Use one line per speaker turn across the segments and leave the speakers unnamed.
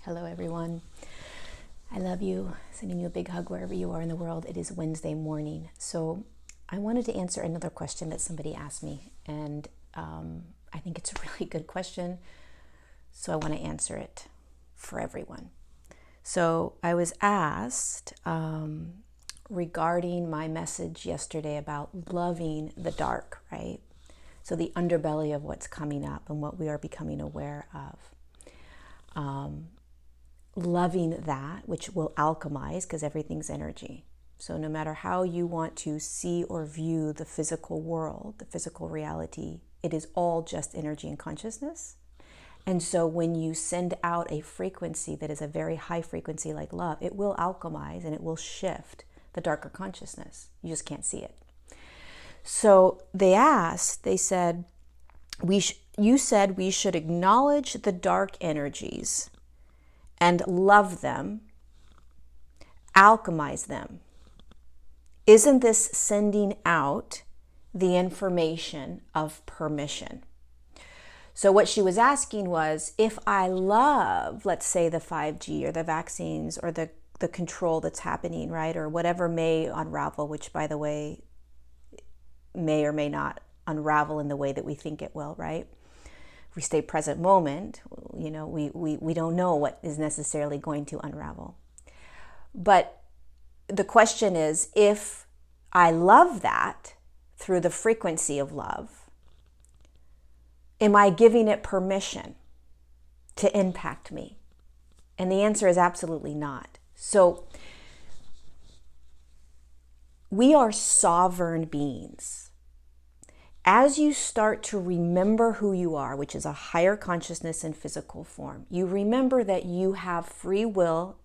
Hello, everyone. I love you. Sending you a big hug wherever you are in the world. It is Wednesday morning. So I wanted to answer another question that somebody asked me. And I think it's a really good question. So I want to answer it for everyone. So I was asked regarding my message yesterday about loving the dark, right? So the underbelly of what's coming up and what we are becoming aware of. Loving that, which will alchemize, because everything's energy. So no matter how you want to see or view the physical world, the physical reality, it is all just energy and consciousness. And so when you send out a frequency that is a very high frequency like love, it will alchemize and it will shift the darker consciousness. You just can't see it. So they said, you said we should acknowledge the dark energies and love them, alchemize them. Isn't this sending out the information of permission? So what she was asking was, if I love, let's say, the 5G or the vaccines or the control that's happening, right, or whatever may unravel, which, by the way, may or may not unravel in the way that we think it will, right? If we stay present moment, we don't know what is necessarily going to unravel. But the question is, if I love that through the frequency of love, am I giving it permission to impact me? And the answer is absolutely not. So we are sovereign beings. As you start to remember who you are, which is a higher consciousness in physical form, you remember that you have free will,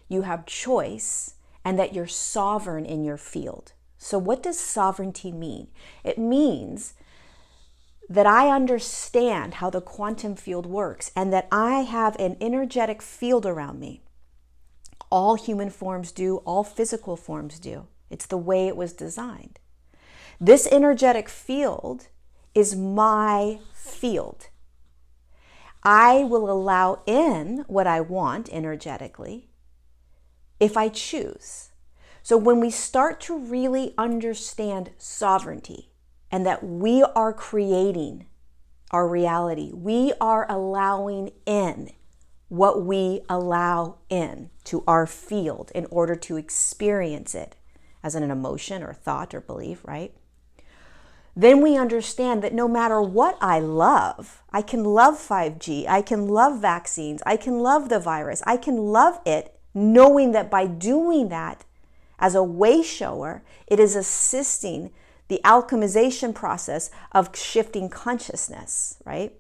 you have choice, and that you're sovereign in your field. So what does sovereignty mean? It means that I understand how the quantum field works and that I have an energetic field around me. All human forms do, all physical forms do. It's the way it was designed. This energetic field is my field. I will allow in what I want energetically if I choose. So when we start to really understand sovereignty and that we are creating our reality, we are allowing in what we allow in to our field in order to experience it as an emotion or thought or belief, right? Then we understand that no matter what I love, I can love 5G, I can love vaccines, I can love the virus, I can love it, knowing that by doing that as a wayshower, it is assisting the alchemization process of shifting consciousness, right?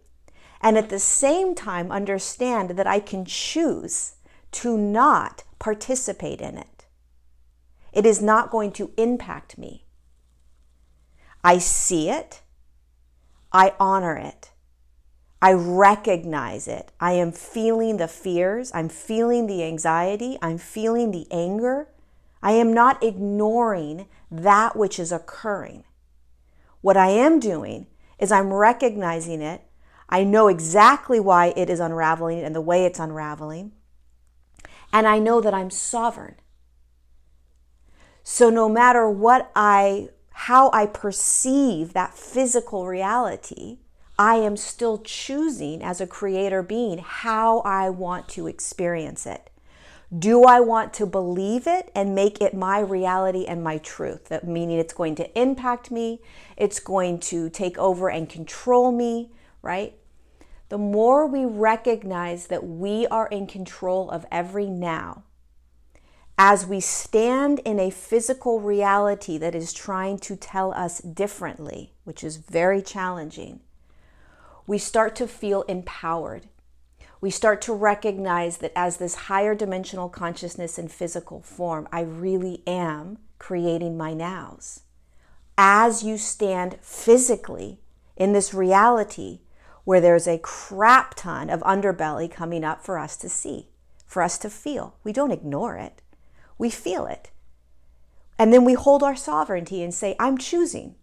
And at the same time, understand that I can choose to not participate in it. It is not going to impact me. I see it, I honor it, I recognize it. I am feeling the fears, I'm feeling the anxiety, I'm feeling the anger. I am not ignoring that which is occurring. What I am doing is I'm recognizing it. I know exactly why it is unraveling and the way it's unraveling. And I know that I'm sovereign. So no matter how I perceive that physical reality, I am still choosing as a creator being how I want to experience it. Do I want to believe it and make it my reality and my truth? That meaning it's going to impact me, it's going to take over and control me, right? The more we recognize that we are in control of every now, as we stand in a physical reality that is trying to tell us differently, which is very challenging, we start to feel empowered. We start to recognize that as this higher dimensional consciousness in physical form, I really am creating my nows. As you stand physically in this reality where there's a crap ton of underbelly coming up for us to see, for us to feel. We don't ignore it. We feel it. And then we hold our sovereignty and say, I'm choosing.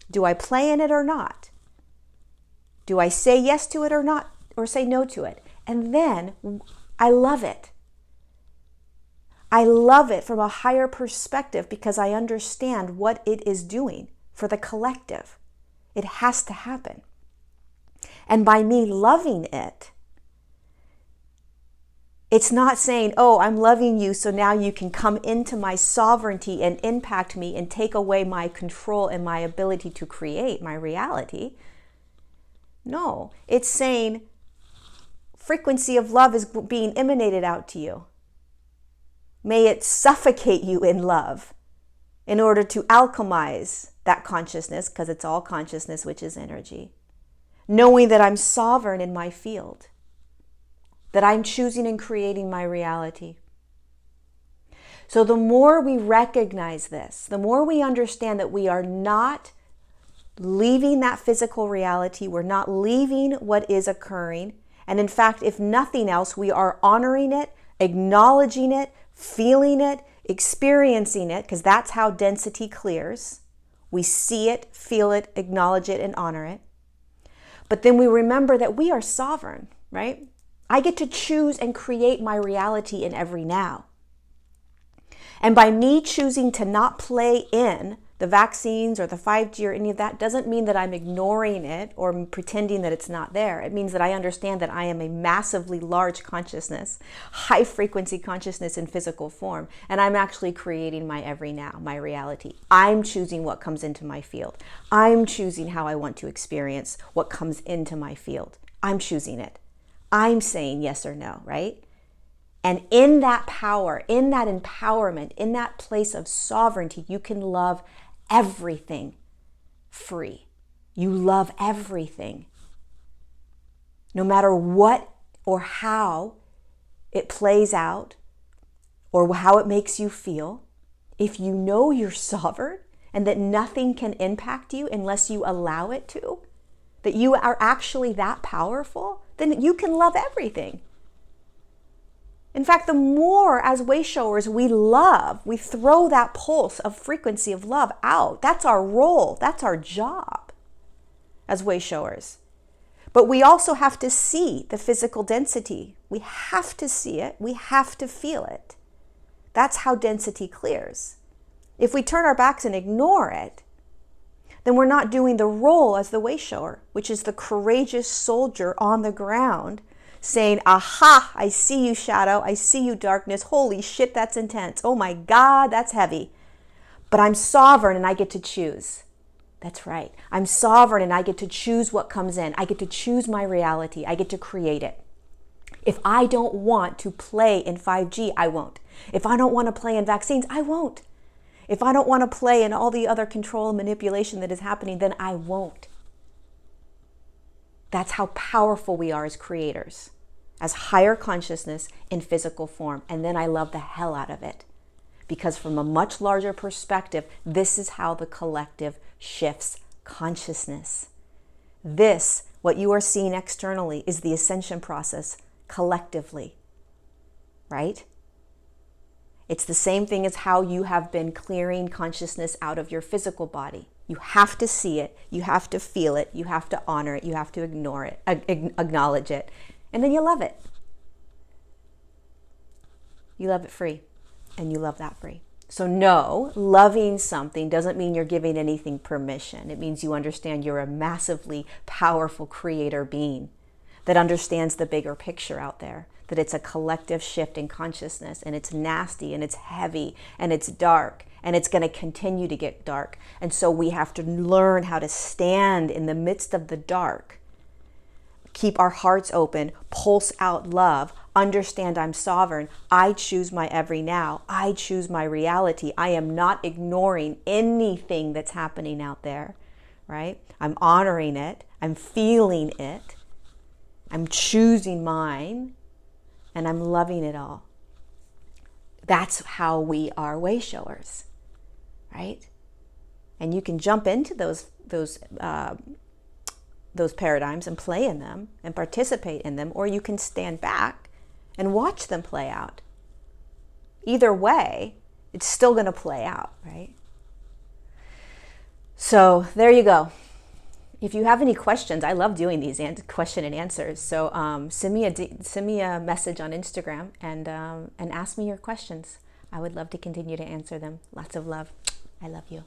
Do I play in it or not? Do I say yes to it or not, or say no to it? And then I love it. I love it from a higher perspective because I understand what it is doing for the collective. It has to happen. And by me loving it, it's not saying, oh, I'm loving you, so now you can come into my sovereignty and impact me and take away my control and my ability to create my reality. No, it's saying frequency of love is being emanated out to you. May it suffocate you in love in order to alchemize that consciousness, because it's all consciousness, which is energy. Knowing that I'm sovereign in my field, that I'm choosing and creating my reality. So the more we recognize this, the more we understand that we are not leaving that physical reality, we're not leaving what is occurring. And in fact, if nothing else, we are honoring it, acknowledging it, feeling it, experiencing it, because that's how density clears. We see it, feel it, acknowledge it, and honor it. But then we remember that we are sovereign, right? I get to choose and create my reality in every now. And by me choosing to not play in the vaccines or the 5G or any of that doesn't mean that I'm ignoring it or pretending that it's not there. It means that I understand that I am a massively large consciousness, high frequency consciousness in physical form, and I'm actually creating my every now, my reality. I'm choosing what comes into my field. I'm choosing how I want to experience what comes into my field. I'm choosing it. I'm saying yes or no, right? And in that power, in that empowerment, in that place of sovereignty, you can love everything free. You love everything. No matter what or how it plays out or how it makes you feel, if you know you're sovereign and that nothing can impact you unless you allow it to, that you are actually that powerful, then you can love everything. In fact, the more as wayshowers we love, we throw that pulse of frequency of love out. That's our role. That's our job as wayshowers. But we also have to see the physical density. We have to see it. We have to feel it. That's how density clears. If we turn our backs and ignore it, then we're not doing the role as the wayshower, which is the courageous soldier on the ground saying, aha, I see you, shadow. I see you, darkness. Holy shit, that's intense. Oh my God, that's heavy. But I'm sovereign and I get to choose. That's right. I'm sovereign and I get to choose what comes in. I get to choose my reality. I get to create it. If I don't want to play in 5G, I won't. If I don't want to play in vaccines, I won't. If I don't want to play in all the other control and manipulation that is happening, then I won't. That's how powerful we are as creators, as higher consciousness in physical form. And then I love the hell out of it. Because from a much larger perspective, this is how the collective shifts consciousness. This, what you are seeing externally, is the ascension process collectively, right? It's the same thing as how you have been clearing consciousness out of your physical body. You have to see it, you have to feel it, you have to honor it, you have to ignore it, acknowledge it, and then you love it. You love it free, and you love that free. So no, loving something doesn't mean you're giving anything permission. It means you understand you're a massively powerful creator being that understands the bigger picture out there, that it's a collective shift in consciousness, and it's nasty, and it's heavy, and it's dark, and it's going to continue to get dark. And so we have to learn how to stand in the midst of the dark, keep our hearts open, pulse out love, understand I'm sovereign. I choose my every now. I choose my reality. I am not ignoring anything that's happening out there, right? I'm honoring it. I'm feeling it. I'm choosing mine, and I'm loving it all. That's how we are wayshowers, right? And you can jump into those paradigms and play in them and participate in them, or you can stand back and watch them play out. Either way, it's still going to play out, right? So there you go. If you have any questions, I love doing these question and answers. So send me a message on Instagram and ask me your questions. I would love to continue to answer them. Lots of love. I love you.